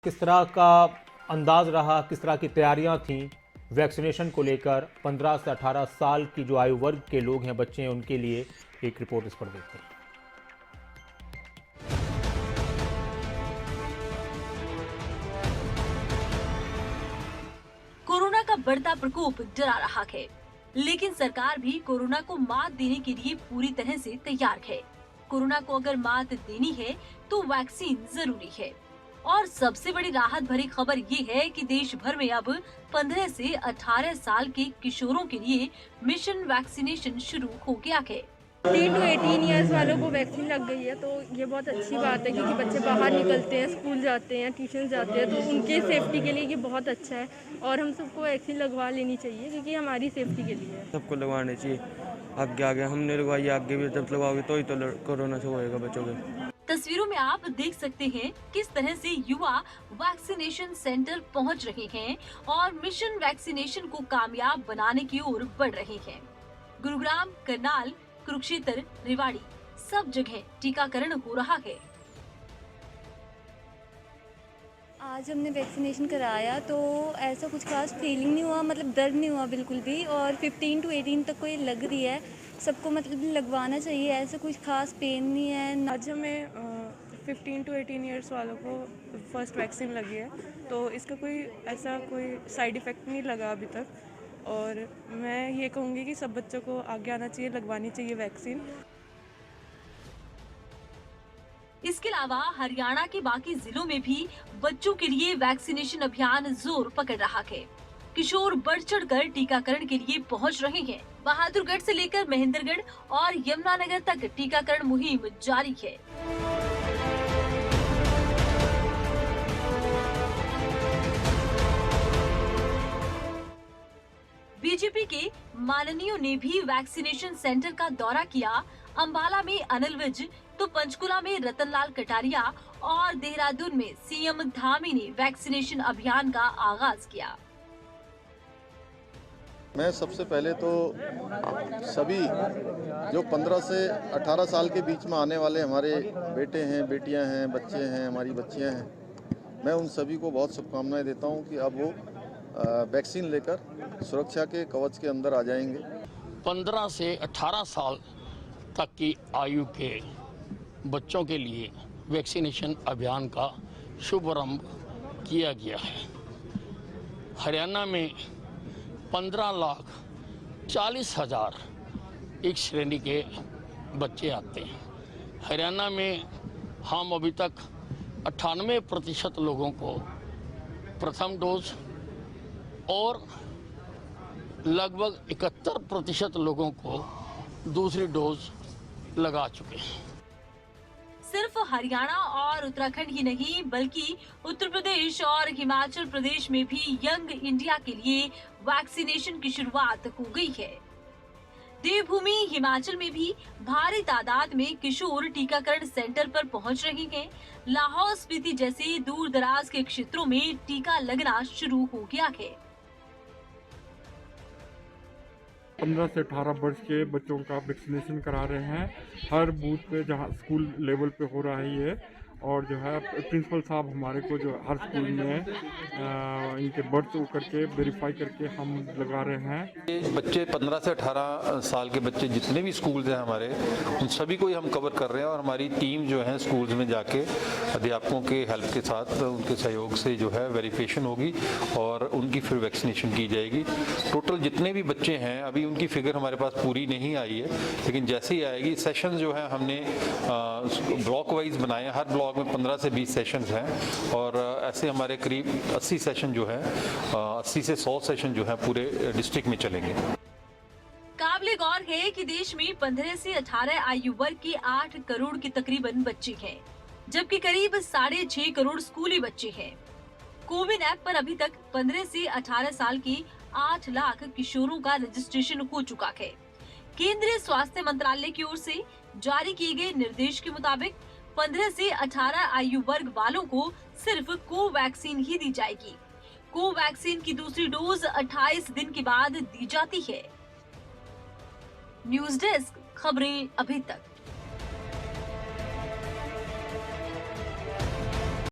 किस तरह का अंदाज रहा, किस तरह की तैयारियां थीं वैक्सीनेशन को लेकर? 15 से 18 साल की जो आयु वर्ग के लोग हैं, बच्चे हैं, उनके लिए एक रिपोर्ट इस पर देखते हैं। कोरोना का बढ़ता प्रकोप डरा रहा है, लेकिन सरकार भी कोरोना को मात देने के लिए पूरी तरह से तैयार है। कोरोना को अगर मात देनी है तो वैक्सीन जरूरी है। और सबसे बड़ी राहत भरी खबर ये है कि देश भर में अब 15 से 18 साल के किशोरों के लिए मिशन वैक्सीनेशन शुरू हो गया है। 15 to 18 ईयर्स वालों को वैक्सीन लग गई है, तो ये बहुत अच्छी बात है क्योंकि बच्चे बाहर निकलते हैं, स्कूल जाते हैं, ट्यूशन जाते हैं, तो उनके सेफ्टी के लिए ये बहुत अच्छा है। और हम सबको वैक्सीन लगवा लेनी चाहिए क्योंकि हमारी सेफ्टी के लिए है। सबको लगवानी चाहिए। आगे आगे हमने लगवाई, आगे भी जब लगवाओगे तो ही तो कोरोना से होएगा बच्चों के। तस्वीरों में आप देख सकते हैं किस तरह से युवा वैक्सीनेशन सेंटर पहुंच रहे हैं और मिशन वैक्सीनेशन को कामयाब बनाने की ओर बढ़ रहे हैं। गुरुग्राम, करनाल, कुरुक्षेत्र, रेवाड़ी, सब जगह टीकाकरण हो रहा है। आज हमने वैक्सीनेशन कराया तो ऐसा कुछ खास फीलिंग नहीं हुआ, मतलब दर्द नहीं हुआ बिल्कुल भी। और 15 to 18 तक को ये लग रही है, सबको मतलब लगवाना चाहिए, ऐसा कुछ खास पेन नहीं है। आज हमें 15 to 18 ईयर्स वालों को फर्स्ट वैक्सीन लगी है, तो इसका कोई साइड इफ़ेक्ट नहीं लगा अभी तक। और मैं ये कहूँगी कि सब बच्चों को आगे आना चाहिए, लगवानी चाहिए वैक्सीन। इसके अलावा हरियाणा के बाकी जिलों में भी बच्चों के लिए वैक्सीनेशन अभियान जोर पकड़ रहा है। किशोर बढ़ चढ़कर टीकाकरण के लिए पहुंच रहे हैं। बहादुरगढ़ से लेकर महेंद्रगढ़ और यमुनानगर तक टीकाकरण मुहिम जारी है। बीजेपी के माननीयों ने भी वैक्सीनेशन सेंटर का दौरा किया। अंबाला में अनिल विज, तो पंचकुला में रतनलाल कटारिया और देहरादून में सीएम धामी ने वैक्सीनेशन अभियान का आगाज किया। मैं सबसे पहले तो सभी जो 15 से 18 साल के बीच में आने वाले हमारे बेटे हैं, बेटियां हैं, बच्चे हैं, हमारी बच्चियां हैं, मैं उन सभी को बहुत शुभकामनाएं देता हूं कि अब वो वैक्सीन लेकर सुरक्षा के कवच के अंदर आ जाएंगे। 15 से 18 साल तक की आयु के बच्चों के लिए वैक्सीनेशन अभियान का शुभारंभ किया गया है। हरियाणा में 15,40,000 एक श्रेणी के बच्चे आते हैं। हरियाणा में हम अभी तक 98% लोगों को प्रथम डोज और लगभग 71% लोगों को दूसरी डोज लगा चुके हैं। सिर्फ हरियाणा और उत्तराखंड ही नहीं बल्कि उत्तर प्रदेश और हिमाचल प्रदेश में भी यंग इंडिया के लिए वैक्सीनेशन की शुरुआत हो गई है। देवभूमि हिमाचल में भी भारी तादाद में किशोर टीकाकरण सेंटर पर पहुंच रहे हैं। लाहौल स्पीति जैसे दूर दराज के क्षेत्रों में टीका लगना शुरू हो गया है। 15 से 18 वर्ष के बच्चों का वैक्सीनेशन करा रहे हैं। हर बूथ पे जहाँ स्कूल लेवल पे हो रहा है ये, और जो है प्रिंसिपल साहब हमारे को जो हर स्कूल में इनके बर्थ करके वेरीफाई करके हम लगा रहे हैं। ये बच्चे 15 से 18 साल के बच्चे जितने भी स्कूल्स हैं हमारे, उन सभी को ही हम कवर कर रहे हैं। और हमारी टीम जो है स्कूल्स में जाके अध्यापकों के हेल्प के साथ, उनके सहयोग से जो है वेरिफिकेशन होगी और उनकी फिर वैक्सीनेशन की जाएगी। टोटल जितने भी बच्चे हैं, अभी उनकी फिगर हमारे पास पूरी नहीं आई है, लेकिन जैसे ही आएगी सेशन जो है हमने ब्लॉक वाइज बनाए हैं। हर ब्लॉक में 15 से 20 सेशंस हैं और ऐसे हमारे करीब 80 सेशन जो है 80 से 100 सेशन जो है पूरे डिस्ट्रिक्ट में चलेंगे। काबिले गौर है कि देश में 15 से 18 आयु वर्ग के 8 करोड़ के तकरीबन बच्चे हैं, जबकि करीब 6.5 करोड़ स्कूली बच्चे हैं। कोविन ऐप पर अभी तक 15 से 18 साल के 8 लाख किशोरों का रजिस्ट्रेशन हो चुका है। केंद्रीय स्वास्थ्य मंत्रालय की ओर से जारी किए गए निर्देश के मुताबिक 15 से 18 आयु वर्ग वालों को सिर्फ कोवैक्सीन ही दी जाएगी। कोवैक्सीन की दूसरी डोज 28 दिन के बाद दी जाती है। न्यूज डेस्क, खबरें अभी तक।